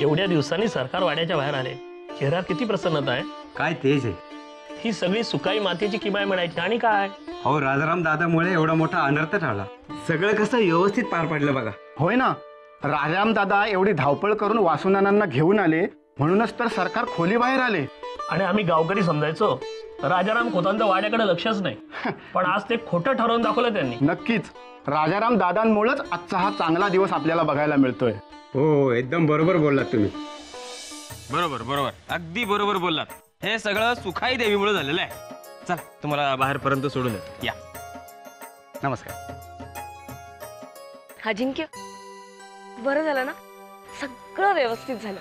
एवढ्या दिवसांनी सरकार वाड्याच्या बाहेर आले, चेहऱ्यात किती प्रसन्नता आहे. काय तेज आहे. ही सगळी सुकाई मातीची किमाय म्हणायची आणि काय. हो, राजाराम दादामुळे एवढा मोठा अनर्थ टाळला. सगळं कसं व्यवस्थित पार पडलं बघा. होय ना, राजाराम दादा एवढी धावपळ करून वासुनानांना घेऊन आले, म्हणूनच तर सरकार खोली बाहेर आले. आणि आम्ही गावकरी समजायचो राजाराम खोतांचं वाड्याकडे लक्षच नाही, पण आज ते खोटं ठरवून दाखवलं त्यांनी. नक्कीच राजाराम दादांमुळेच आजचा हा चांगला दिवस आपल्याला बघायला मिळतोय. हो, एकदम बरोबर बोललात तुम्ही. बरोबर बरोबर, अगदी बरोबर बोललात. हे सगळं सुखाई देवीमुळे झालेलं आहे. चला तुम्हाला बाहेरपर्यंत सोडून देतो, या. नमस्कार. अजिंक्य, बरं झालं ना, सगळं व्यवस्थित झालं.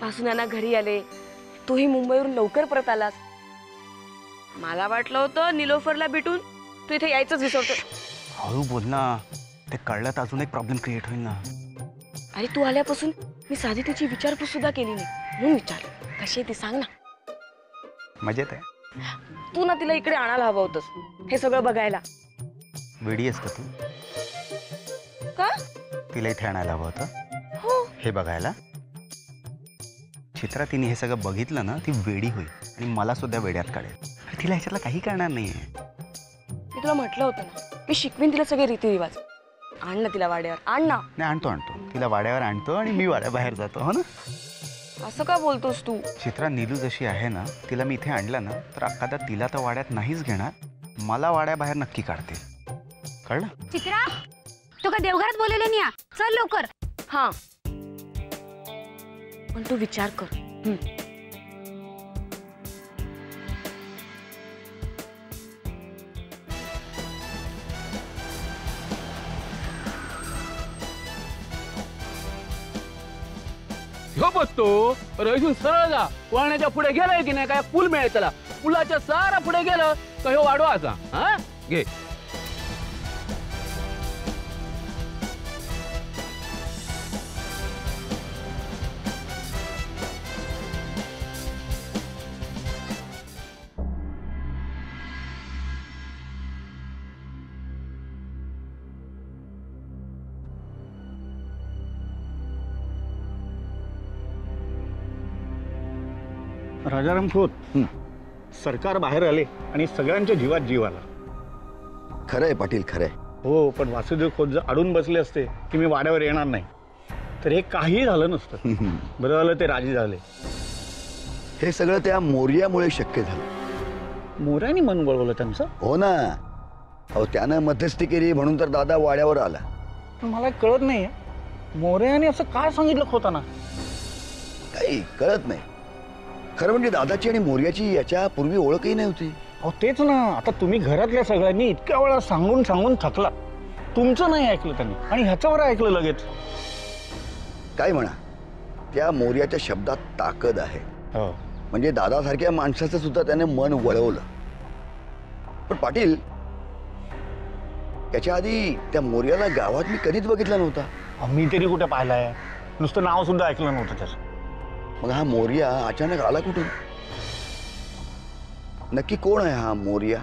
वासुनाना घरी आले, तूही मुंबईवरून लवकर परत आलास. मला वाटलं होतं निलोफरला भेटून तू इथे यायचंच विसरतो. हळू बोल ना, ते कळलं तर अजून एक प्रॉब्लेम क्रिएट होईल ना. अरे तू आल्यापासून मी साधी तिची विचारपूस सुद्धा केली नाही, म्हणून विचार कशी आहे ती सांग ना. मजेत आहे. तू ना तिला इकडे आणायला हवं होतंस, हे सगळं बघायला. वेडी आहेस का तू? का? तिला इथे आणायला हवं होतं हो. हे बघायला. चित्रा, तिने हे सगळं बघितलं ना, ती वेडी होईल आणि मला सुद्धा वेड्यात काढेल. अरे तिला ह्याच्यातलं काही करणार नाहीये. मी तुला म्हटलं होतं ना, मी शिकवीन तिला सगळे रीतिरिवाज. आण ना तिला वाड्यावर, आण ना. नाही, आणतो तिला वाड्यावर आणतो आणि मी वाड्याबाहेर जातो. हो ना. असं का बोलतोस तू? चित्रा, नीलू जशी आहे ना, तिला मी इथे आणलं ना तर अक्कादा तिला तर वाड्यात नाहीच घेणार, मला वाड्याबाहेर नक्की काढते. कळलं? चित्रा, तू का देवघरात बोलवले नाही? चल लवकर. हा, पण तू विचार कर. ह्यो बसतो रईसून सरळ जा. वाहण्याच्या पुढे गेलाय की नाही, काय पूल मिळेल त्याला. पुलाच्या सारा पुढे गेलं का ह्यो वाढवाचा. हा घे. राजाराम खोत, सरकार बाहेर आले आणि सगळ्यांच्या जीवात जीव आला. खरंय पाटील, खरंय. हो, पण वासुदेव खोत जर अडून बसले असते की मी वाड्यावर येणार नाही, तर हे काही झालं नसतं. बरं झालं ते राजी झाले. हे सगळं त्या मोर्यामुळे शक्य झालं. मोऱ्याने मन वळवलं त्यांचं. हो ना. अहो, त्यानं मध्यस्थी केली म्हणून तर दादा वाड्यावर आला. पण मला कळत नाहीये, मोऱ्याने असं काय सांगितलं खोताना. काही कळत नाही. खरं म्हणजे दादाची आणि मोर्याची याच्या पूर्वी ओळखही नाही होती. अहो तेच ना, आता तुम्ही घरातल्या सगळ्यांनी इतक्या वेळा सांगून सांगून थकला. तुमचं नाही ऐकलं त्यांनी आणि ह्याच्यावर ऐकलं लगेच. काय म्हणा, त्या मोर्याच्या शब्दात ताकद आहे. म्हणजे दादासारख्या माणसाचं सुद्धा त्याने मन वळवलं. पण पाटील, याच्या आधी त्या मोर्याला गावात मी कधीच बघितला नव्हता. मी तरी कुठे पाहिलाय, नुसतं नाव सुद्धा ऐकलं नव्हतं त्याचं. मग हा मोर्या अचानक आला कुठून? नक्की कोण आहे हा मोर्या?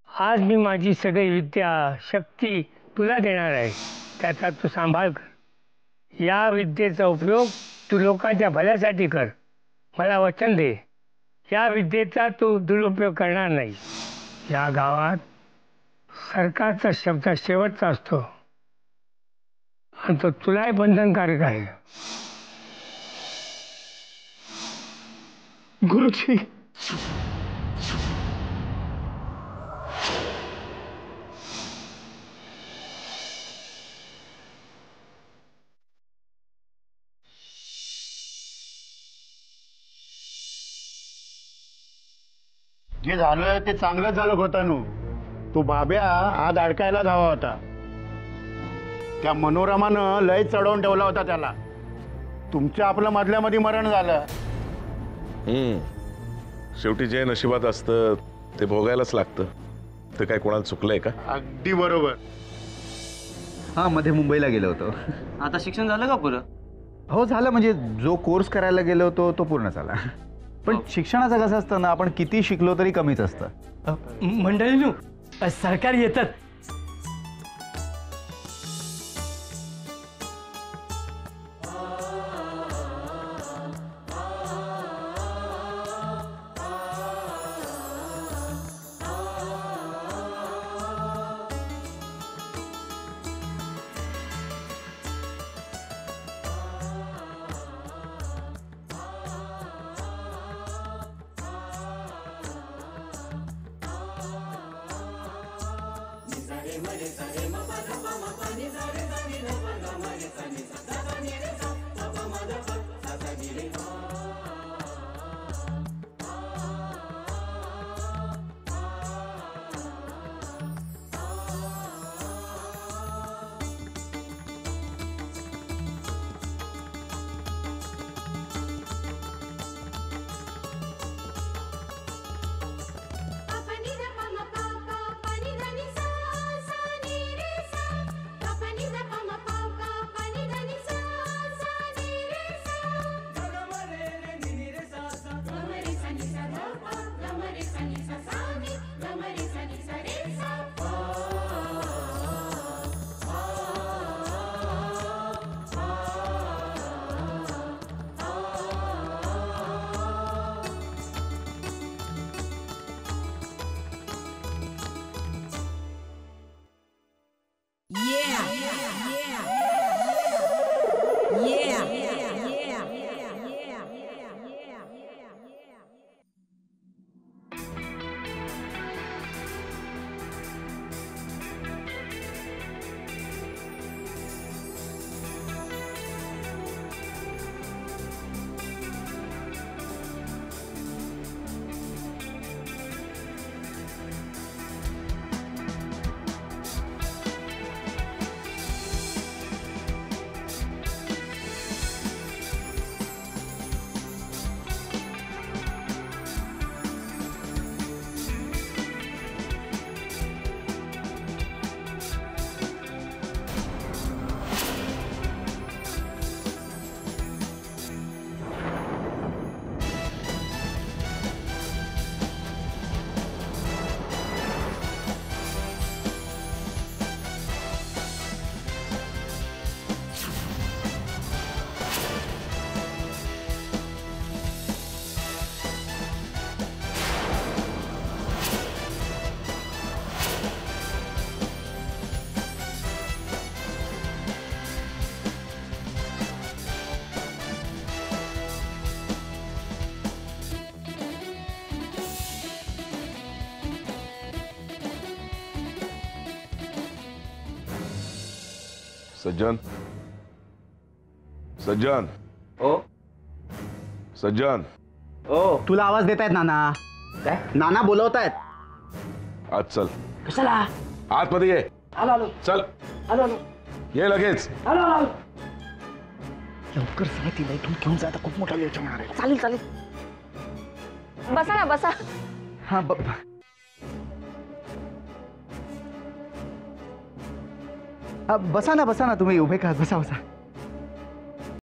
आज मी माझी सगळी विद्या शक्ती तुला देणार आहे, त्याचा तू सांभाळ कर. या विद्येचा उपयोग तू लोकांच्या भल्यासाठी कर. मला वचन दे, या विद्येचा तू दुरुपयोग करणार नाही. या गावात सरकारचा शब्द शेवटचा असतो आणि तो तुलाही बंधनकारक आहे. गुरुजी, जे झालं ते चांगलंच झालं होतं. तू बाब्या आज अडकायला हवा होता. त्या मनोरमानं लय चढवून ठेवला होता त्याला. तुमच्या आपलं मधल्यामध्ये मरण झालं. शेवटी जे नशिबात असतं ते भोगायलाच लागतं. ते काय कोणाला चुकलंय का? अगदी बरोबर. हा, मध्ये मुंबईला गेलो होतो. आता शिक्षण झालं का पुरं? हो झालं, म्हणजे जो कोर्स करायला गेलो होतो तो पूर्ण झाला. पण शिक्षणाचं कसं असतं ना, आपण किती शिकलो तरी कमीच असतं. मंडळींनो, सरकार येतात. सज्जन, सज्जन, ओ सज्जन, ओ तुला आवाज देत आहेत नाना. काय? नाना बोलवतायत. आज चल. कशाला? आतमध्ये ये. आलो आलो चल. आलो आलो ये लगेच. आलो आलो. लवकर सांग तिला इथून घेऊन जा, आता खूप मोठा वेळ होणार आहे. चालेल चालेल. बसा ना बसा. हा बसा ना तुम्ही उभे का? बसा बसा.